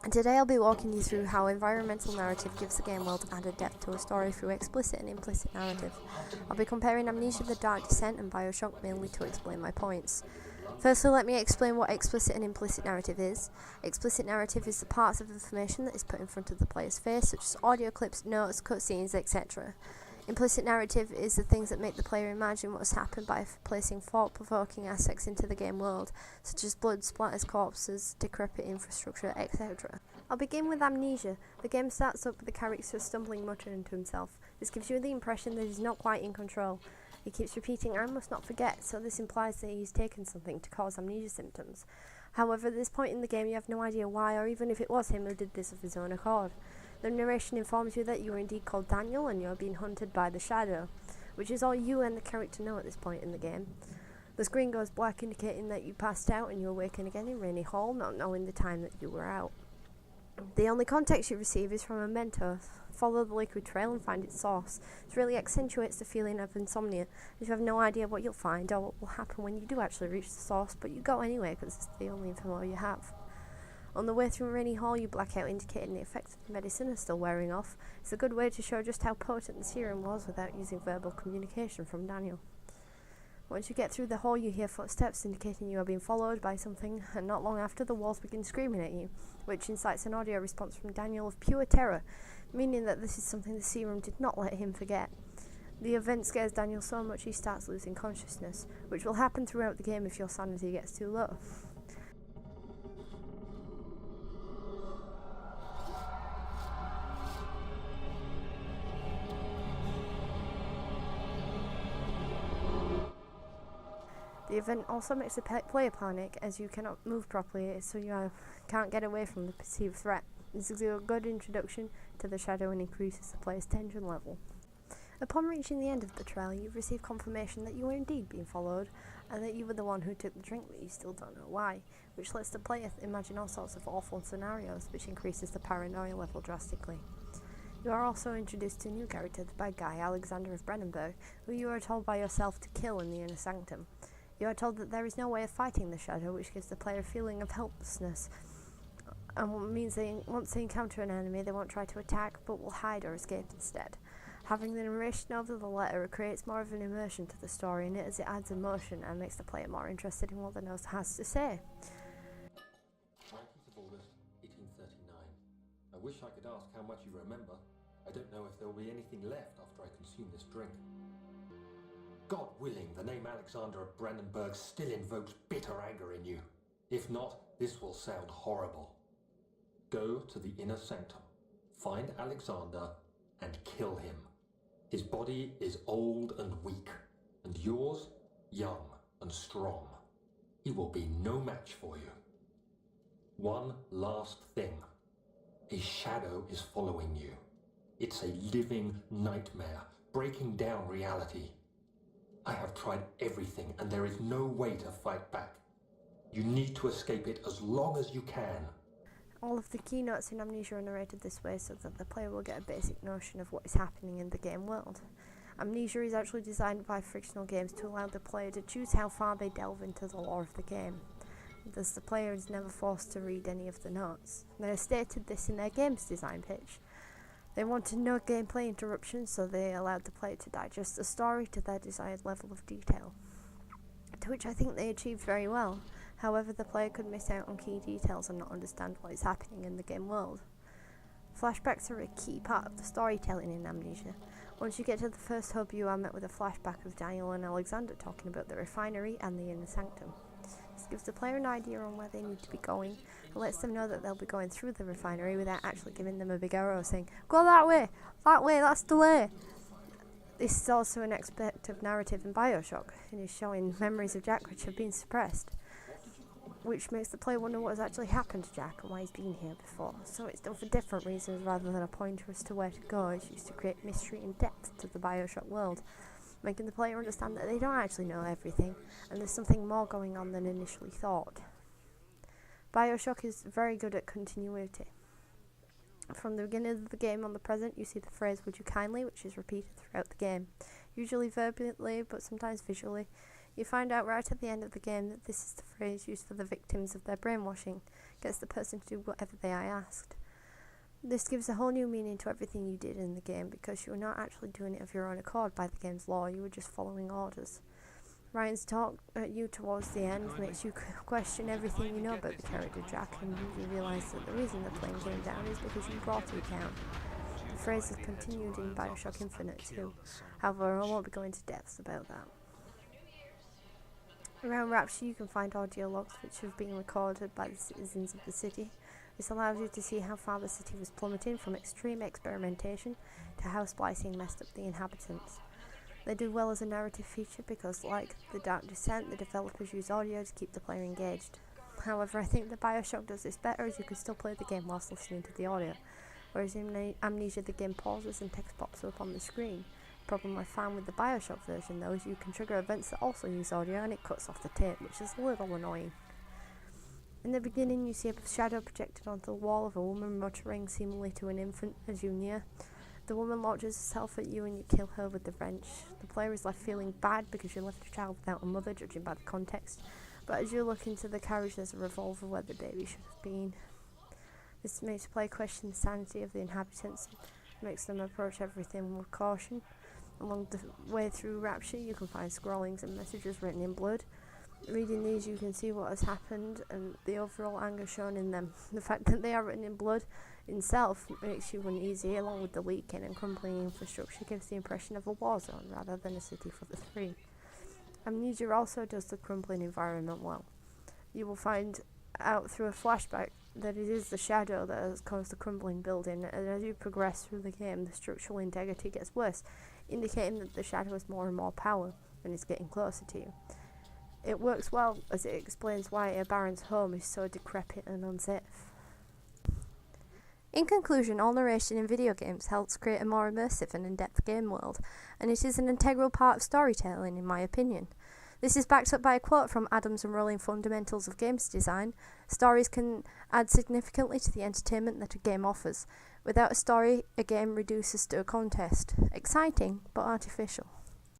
And today I'll be walking you through how environmental narrative gives the game world added depth to a story through explicit and implicit narrative. I'll be comparing Amnesia: The Dark Descent and Bioshock mainly to explain my points. Firstly, let me explain what explicit and implicit narrative is. Explicit narrative is the parts of information that is put in front of the player's face, such as audio clips, notes, cutscenes, etc. Implicit narrative is the things that make the player imagine what has happened by placing thought-provoking aspects into the game world, such as blood, splatters, corpses, decrepit infrastructure, etc. I'll begin with Amnesia. The game starts up with the character stumbling, muttering to himself. This gives you the impression that he's not quite in control. He keeps repeating, "I must not forget," so this implies that he's taken something to cause amnesia symptoms. However, at this point in the game you have no idea why, or even if it was him who did this of his own accord. The narration informs you that you are indeed called Daniel and you are being hunted by the Shadow, which is all you and the character know at this point in the game. The screen goes black, indicating that you passed out and you awaken again in Rainy Hall, not knowing the time that you were out. The only context you receive is from a mentor. Follow the liquid trail and find its source. This really accentuates the feeling of insomnia, as you have no idea what you'll find or what will happen when you do actually reach the source, but you go anyway because it's the only info you have. On the way through Rainy Hall, you black out, indicating the effects of the medicine are still wearing off. It's a good way to show just how potent the serum was without using verbal communication from Daniel. Once you get through the hall, you hear footsteps indicating you are being followed by something, and not long after, the walls begin screaming at you, which incites an audio response from Daniel of pure terror, meaning that this is something the serum did not let him forget. The event scares Daniel so much he starts losing consciousness, which will happen throughout the game if your sanity gets too low. The event also makes the player panic, as you cannot move properly, so you can't get away from the perceived threat. This is a good introduction to the Shadow and increases the player's tension level. Upon reaching the end of the trail, you receive confirmation that you were indeed being followed, and that you were the one who took the drink, but you still don't know why, which lets the player imagine all sorts of awful scenarios, which increases the paranoia level drastically. You are also introduced to a new character, the bad guy, Alexander of Brennenburg, who you are told by yourself to kill in the Inner Sanctum. You are told that there is no way of fighting the Shadow, which gives the player a feeling of helplessness, and means that once they encounter an enemy, they won't try to attack, but will hide or escape instead. Having the narration over the letter creates more of an immersion to the story in it, as it adds emotion and makes the player more interested in what the note has to say. 19th of August, 1839. I wish I could ask how much you remember. I don't know if there will be anything left after I consume this drink. God willing, the name Alexander of Brennenburg still invokes bitter anger in you. If not, this will sound horrible. Go to the Inner Sanctum, find Alexander, and kill him. His body is old and weak, and yours young and strong. He will be no match for you. One last thing. A shadow is following you. It's a living nightmare, breaking down reality. I have tried everything, and there is no way to fight back. You need to escape it as long as you can. All of the keynotes in Amnesia are narrated this way so that the player will get a basic notion of what is happening in the game world. Amnesia is actually designed by fictional games to allow the player to choose how far they delve into the lore of the game. Thus, the player is never forced to read any of the notes. They have stated this in their game's design pitch. They wanted no gameplay interruptions, so they allowed the player to digest the story to their desired level of detail, to which I think they achieved very well. However, the player could miss out on key details and not understand what is happening in the game world. Flashbacks are a key part of the storytelling in Amnesia. Once you get to the first hub, you are met with a flashback of Daniel and Alexander talking about the refinery and the Inner Sanctum. This gives the player an idea on where they need to be going, and lets them know that they'll be going through the refinery without actually giving them a big arrow saying, "Go that way, that's the way." This is also an aspect of narrative in Bioshock. It is showing memories of Jack which have been suppressed, which makes the player wonder what has actually happened to Jack and why he's been here before. So it's done for different reasons rather than a pointer as to where to go. It's used to create mystery and depth to the Bioshock world, making the player understand that they don't actually know everything, and there's something more going on than initially thought. Bioshock is very good at continuity. From the beginning of the game on the present, you see the phrase "would you kindly," which is repeated throughout the game, usually verbally but sometimes visually. You find out right at the end of the game that this is the phrase used for the victims of their brainwashing, gets the person to do whatever they are asked. This gives a whole new meaning to everything you did in the game, because you were not actually doing it of your own accord by the game's law, you were just following orders. Ryan's talk at you towards the end makes you question everything you know about the character Jack, and you realise that the reason the plane came down is because you brought it down. The phrase is continued in Bioshock Infinite too, however I won't be going into depths about that. Around Rapture you can find audio logs which have been recorded by the citizens of the city. This allows you to see how far the city was plummeting from extreme experimentation to how splicing messed up the inhabitants. They do well as a narrative feature because, like The Dark Descent, the developers use audio to keep the player engaged. However, I think that Bioshock does this better, as you can still play the game whilst listening to the audio, whereas in Amnesia the game pauses and text pops up on the screen. The problem I found with the Bioshock version though is you can trigger events that also use audio and it cuts off the tape, which is a little annoying. In the beginning you see a shadow projected onto the wall of a woman muttering seemingly to an infant as you near. The woman launches herself at you and you kill her with the wrench. The player is left feeling bad because you left a child without a mother, judging by the context, but as you look into the carriage there's a revolver where the baby should have been. This makes the player question the sanity of the inhabitants and makes them approach everything with caution. Along the way through Rapture you can find scrollings and messages written in blood. Reading these you can see what has happened and the overall anger shown in them. The fact that they are written in blood itself makes you uneasy, along with the leaking and crumbling infrastructure gives the impression of a war zone rather than a city for the free. Amnesia also does the crumbling environment well. You will find out through a flashback that it is the shadow that has caused the crumbling building, and as you progress through the game the structural integrity gets worse, indicating that the shadow has more and more power and is getting closer to you. It works well as it explains why a Baron's home is so decrepit and unsafe. In conclusion, all narration in video games helps create a more immersive and in-depth game world, and it is an integral part of storytelling in my opinion. This is backed up by a quote from Adams and Rowling Fundamentals of Games Design: "Stories can add significantly to the entertainment that a game offers. Without a story, a game reduces to a contest. Exciting, but artificial."